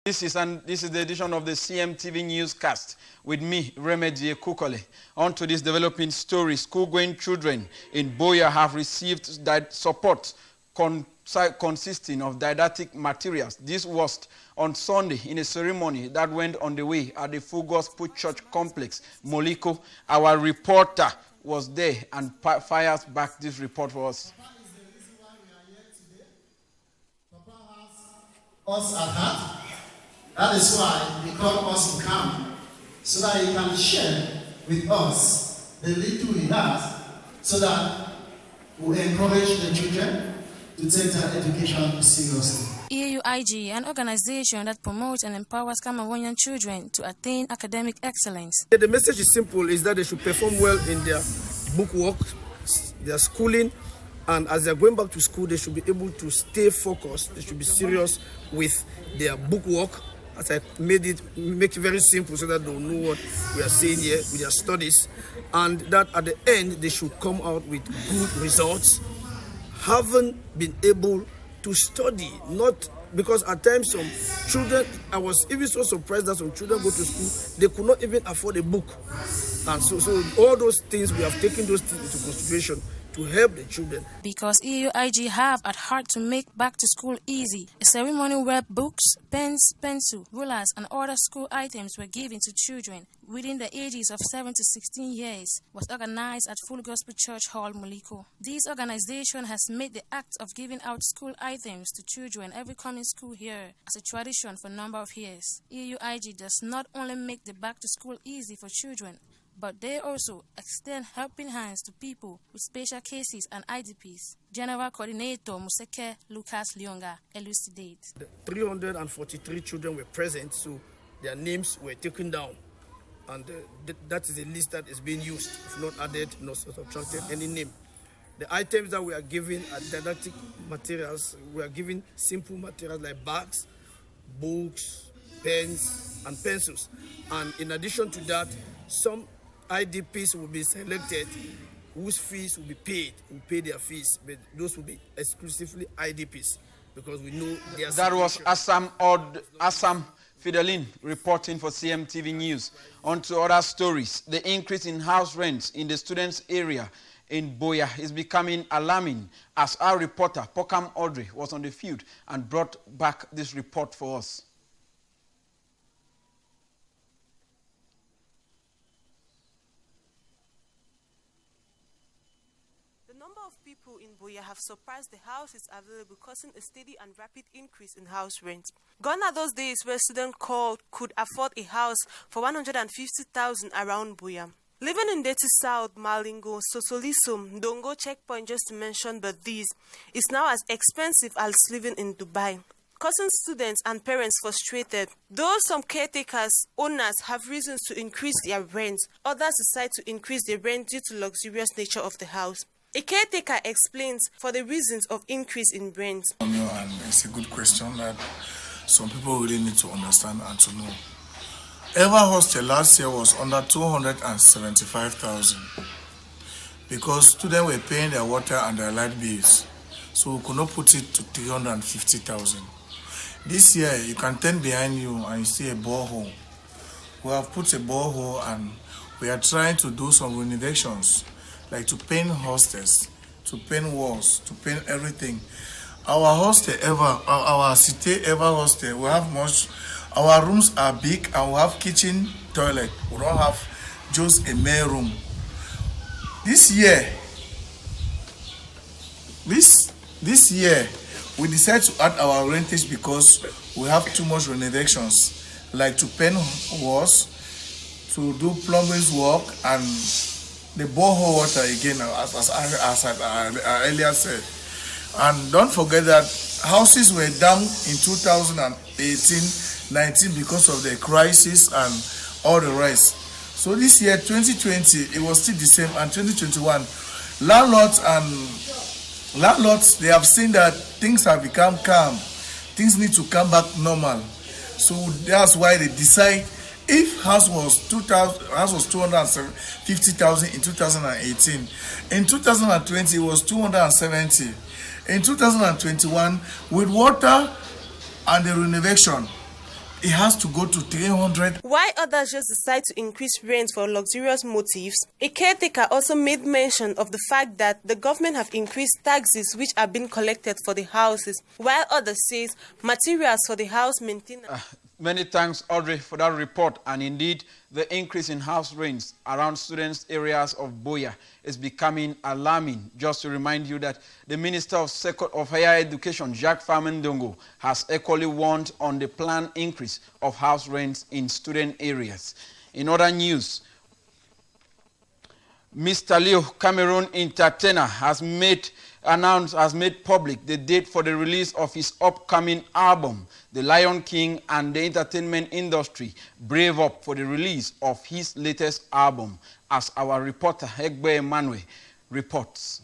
This is the edition of the CMTV newscast with me, Remedy Ekukole. On to this developing story, school-going children in Boya have received support consisting of didactic materials. This was on Sunday in a ceremony that went on the way at the Full Gospel Church Complex, Moliko. Our reporter was there and fires back this report for us. Papa is the reason why we are here today. Papa has us at heart. That is why he called us to come, so that he can share with us the little he has, so that we encourage the children to take their education seriously. EUIG, an organization that promotes and empowers Cameroonian children to attain academic excellence. The message is simple, is that they should perform well in their book work, their schooling, and as they're going back to school, they should be able to stay focused. They should be serious with their book work. As I make it very simple so that they'll know what we are saying here with their studies, and that at the end they should come out with good results, having been able to study. Not because at times some children, I was even so surprised that some children go to school, they could not even afford a book. And so all those things, we have taken those things into consideration to help the children. Because EUIG have at heart to make back to school easy, a ceremony where books, pens, pencil, rulers and other school items were given to children within the ages of 7 to 16 years was organized at Full Gospel Church Hall, Moliko. This organization has made the act of giving out school items to children every coming school year as a tradition for a number of years. EUIG does not only make the back to school easy for children, but they also extend helping hands to people with special cases and IDPs. General Coordinator Museke Lucas Lyonga elucidates. 343 children were present, so their names were taken down. And that is a list that is being used, if not added, not subtracted any name. The items that we are giving are didactic materials. We are giving simple materials like bags, books, pens, and pencils. And in addition to that, some IDPs will be selected whose fees will be paid. We pay their fees, but those will be exclusively IDPs because we know they are. That was Assam Fidelin reporting for CMTV News. On to other stories. The increase in house rents in the students' area in Boya is becoming alarming, as our reporter Pokam Audrey was on the field and brought back this report for us. People in Boya have surpassed the houses available, causing a steady and rapid increase in house rent. Gone are those days where students could afford a house for 150,000 around Boya. Living in Deti South, Malingo, Sosoliso, Dongo checkpoint, just to mention but these, is now as expensive as living in Dubai, causing students and parents frustrated. Though some caretakers, owners have reasons to increase their rent, others decide to increase their rent due to luxurious nature of the house. A caretaker explains for the reasons of increase in rent. And it's a good question that some people really need to understand and to know. Ever hostel last year was under 275,000 because students were paying their water and their light bills, so we could not put it to 350,000. This year, you can turn behind you and you see a borehole. We have put a borehole and we are trying to do some renovations, like to paint hostels, to paint walls, to paint everything. Our hostel our city ever hostel, we have much. Our rooms are big and we have kitchen, toilet. We don't have just a main room. This year, we decided to add our rentage because we have too much renovations, like to paint walls, to do plumbing work, and the borehole water again, as I earlier said. And don't forget that houses were down in 2018-19 because of the crisis and all the rest. So this year, 2020, it was still the same, and 2021, landlords, they have seen that things have become calm. Things need to come back normal. So that's why they decide. If house was 250,000 in 2018, in 2020 it was 270. In 2021, with water and the renovation, it has to go to 300. While others just decide to increase rent for luxurious motives, a caretaker also made mention of the fact that the government have increased taxes which are being collected for the houses, while others says materials for the house maintenance. Many thanks, Audrey, for that report. And indeed, the increase in house rents around students' areas of Buea is becoming alarming. Just to remind you that the Minister of Higher Education, Jacques Famendongo, has equally warned on the planned increase of house rents in student areas. In other news, Mr. Leo, Cameroon entertainer, has made public the date for the release of his upcoming album. The Lion King and the entertainment industry brave up for the release of his latest album, as our reporter Egbe Emmanuel reports.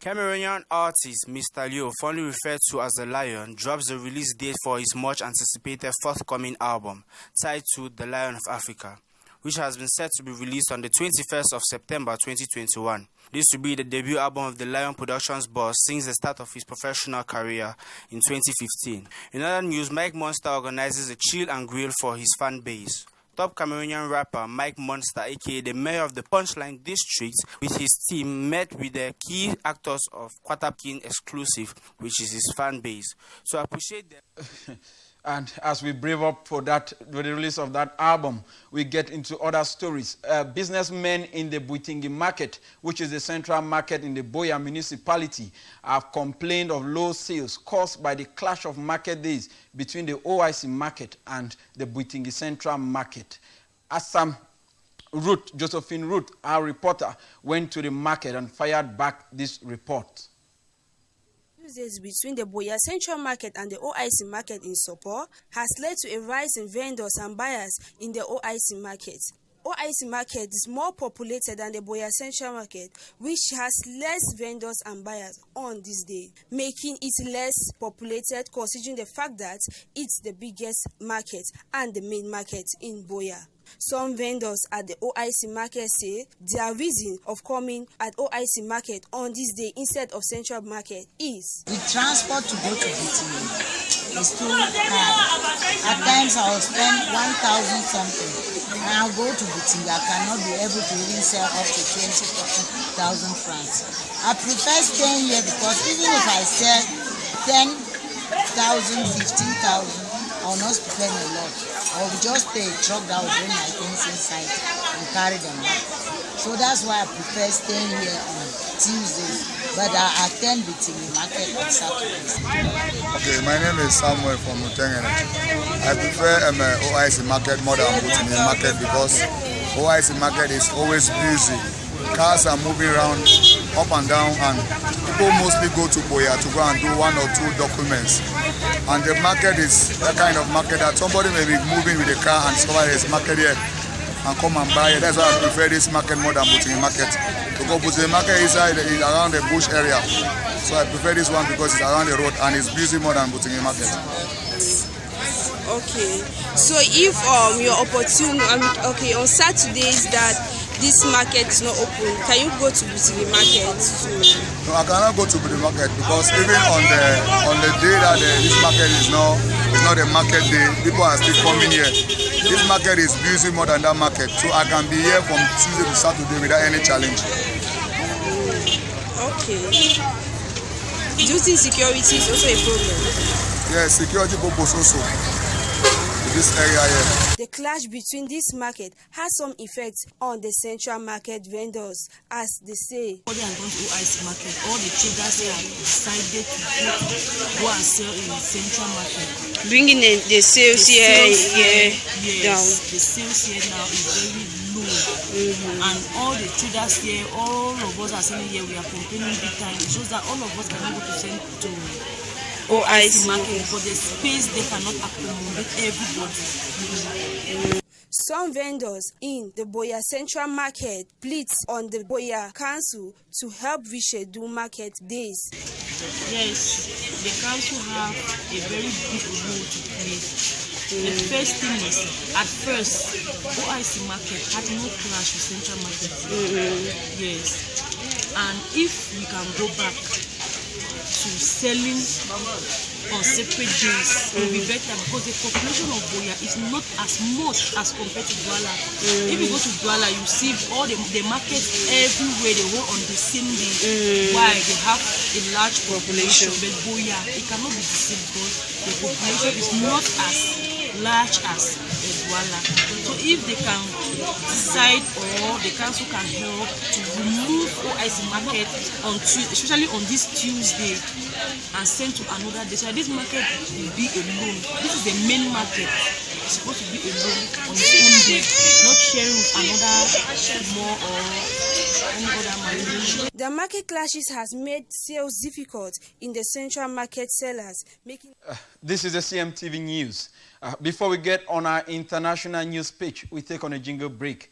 Cameroonian artist Mr. Leo, fondly referred to as the Lion, drops the release date for his much-anticipated forthcoming album, titled The Lion of Africa, which has been set to be released on the 21st of September 2021. This will be the debut album of the Lion Productions boss since the start of his professional career in 2015. In other news, Mike Monster organizes a chill and grill for his fan base. Top Cameroonian rapper Mike Monster, aka the mayor of the Punchline District, with his team met with the key actors of Kwatapkin Exclusive, which is his fan base. So I appreciate them. And as we brave up for the release of that album, we get into other stories. Businessmen in the Buitingi market, which is the central market in the Buea municipality, have complained of low sales caused by the clash of market days between the OIC market and the Buitingi central market. Josephine Ruth, our reporter, went to the market and fired back this report. Between the Buea Central Market and the OIC market in Sopo has led to a rise in vendors and buyers in the OIC market. OIC market is more populated than the Buea Central Market, which has less vendors and buyers on this day, making it less populated considering the fact that it's the biggest market and the main market in Buea. Some vendors at the OIC market say their reason of coming at OIC market on this day instead of Central Market is the transport to go to Buitingi is too high. At times I will spend 1,000 something and I'll go to Buitingi. I cannot be able to even sell up to 20,000 francs. I prefer staying here because even if I sell 10,000, 15,000, I will not spend a lot. I will just pay a truck that will bring my things inside and carry them out. So that's why I prefer staying here on Tuesdays, but I attend Buitingi market on Saturdays. Okay, my name is Samuel from Mutengene. I prefer OIC market more than Buitingi market because OIC market is always busy. Cars are moving around up and down, and people mostly go to Buea to go and do 1 or 2 documents. And the market is that kind of market that somebody may be moving with a car and discover there's market here and come and buy it. That's why I prefer this market more than Buitingi market. Because Buitingi market is around the bush area. So I prefer this one because it's around the road and it's busy more than Buitingi market. okay. So if your opportunity, on Saturdays that this market is not open, can you go to Buitingi market too? No, I cannot go to the market because even on the day that this market is not a market day, people are still coming here. This market is busy more than that market, so I can be here from Tuesday to Saturday without any challenge. Okay. Do you think security is also a problem? Yes, security purpose also. This area here. The clash between this market has some effect on the central market vendors, as they say. All the OIC market, all the traders have decided to go and sell in the central market. Bringing the sales here down. The sales here now is very low. And all the traders here, all of us are selling here, we are complaining big time. It shows that all of us cannot go to send to OIC market because the space they cannot accommodate everybody. Some vendors in the Buea Central Market plead on the Buea Council to help reschedule market days. Yes, the council have a very big role to play The first thing is, at first, OIC market had no clash with Central Market. Yes. And if we can go back to selling on separate days, it will be better because the population of Boya is not as much as compared to Douala. If you go to Douala, you see all the markets everywhere, they hold on the same day. Why? They have a large population. But Boya, it cannot be the same because the population is not as large as Douala. So if they can decide or the council can help to remove OIC market on especially on this Tuesday and send to another day. So this market will be alone. This is the main market. It's supposed to be alone on its own day, not sharing with another more or any other market. The market clashes has made sales difficult in the central market sellers, making... This is the CMTV News. Before we get on our international news pitch, we take on a jingle break.